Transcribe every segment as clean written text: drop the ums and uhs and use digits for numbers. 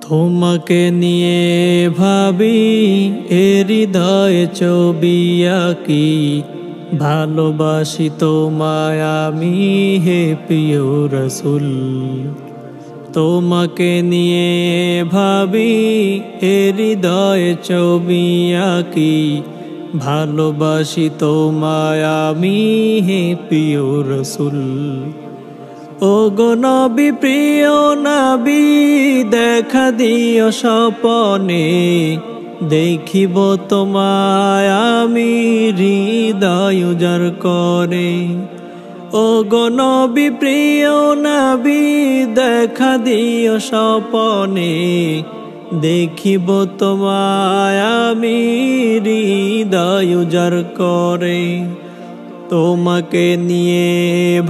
তোমাকে নিয়ে ভাবি হৃদয়ে ছবি আঁকি, ভালোবাসি তোমায় আমি হে প্রিয় রসুল। তোমাকে নিয়ে ভাবি হৃদয়ে ছবি আঁকি, ভালোবাসি তোমায় আমি হে প্রিয় রসুল। ও গো নবী প্রিয় নবী, দেখা দিও স্বপনে, দেখিব তোমায় আমি হৃদয় উজাড় করে। ও গো নবী প্রিয় নবী, দেখা দিও স্বপনে, দেখিব তোমায় আমি হৃদয় উজাড় করে। তোমাকে নিয়ে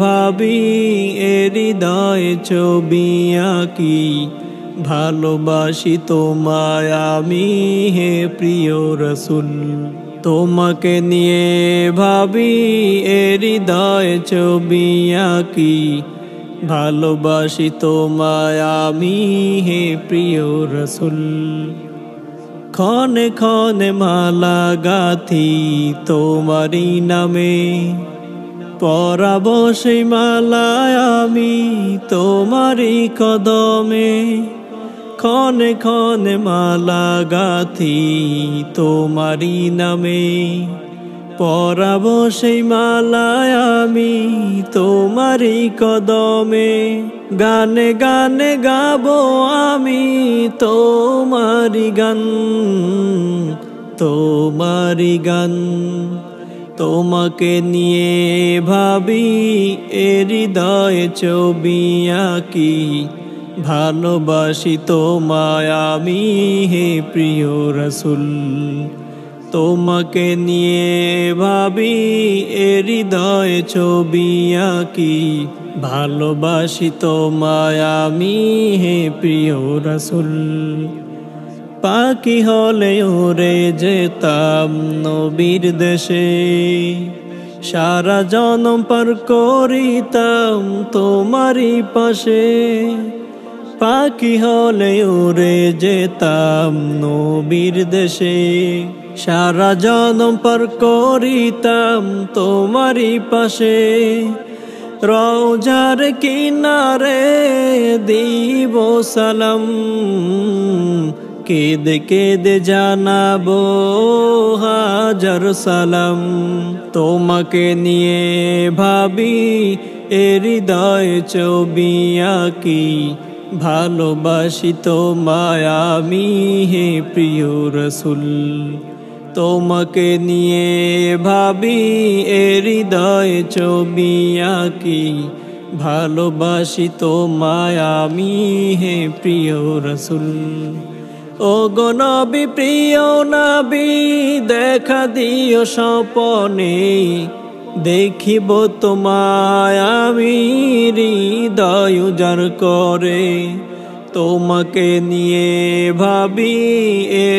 ভাবি হৃদয়ে ছবি আঁকি, ভালোবাসি তোমায় আমি হে প্রিয় রসুল। তোমাকে নিয়ে ভাবি হৃদয়ে ছবি আঁকি, ভালোবাসি তোমায় আমি হে প্রিয় রসুল। ক্ষণে ক্ষণে মালা গাথি তোমারি নামে, পরাব সেই মালায় আমি তোমারি কদমে। ক্ষণে ক্ষণে মালা গাথি তোমারি নামে, পরাব সেই মালায় আমি তোমারি কদমে। গানে গানে গাবো আমি তোমারি গান, তোমারি গান। তোমাকে নিয়ে ভাবি হৃদয়ে ছবি আঁকি, ভালোবাসি তোমায় আমি হে প্রিয় রসুল। তোমাকে নিয়ে ভাবি হৃদয়ে ছবি আঁকি, ভালোবাসি তোমায় আমি হে প্রিয় রসুল। পাখি হলে উড়ে যেতাম নবীর দেশে, সারা জনম পার করিতাম তোমারি পাশে। পাখি হলে উড়ে যেতাম নবীর দেশে, সারা জনম পার করিতাম তোমারি পাশে। রওজার কিনারে দিব সালাম, কেঁদে কেঁদে জানাবো হাজার সালাম। তোমাকে নিয়ে ভাবি হৃদয়ে ছবি আঁকি, ভালোবাসি তোমায় আমি হে প্রিয় রসুল। তোমাকে নিয়ে ভাবি হৃদয়ে ছবি আঁকি, ভালোবাসি তোমায় আমি হে প্রিয় রসুল। ও গো নবী প্রিয় নবী, দেখা দিও স্বপনে, দেখিব তোমায় আমি হৃদয় উজাড় করে। তোমাকে নিয়ে ভাবি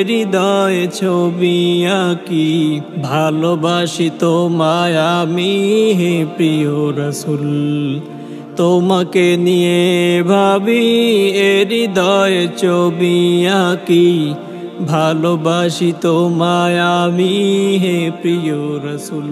হৃদয়ে ছবি আঁকি, ভালোবাসি তোমায় আমি হে প্রিয় রসুল। তোমাকে নিয়ে ভাবি হৃদয়ে ছবি আঁকি, ভালোবাসি তোমায় আমি হে প্রিয় রসুল।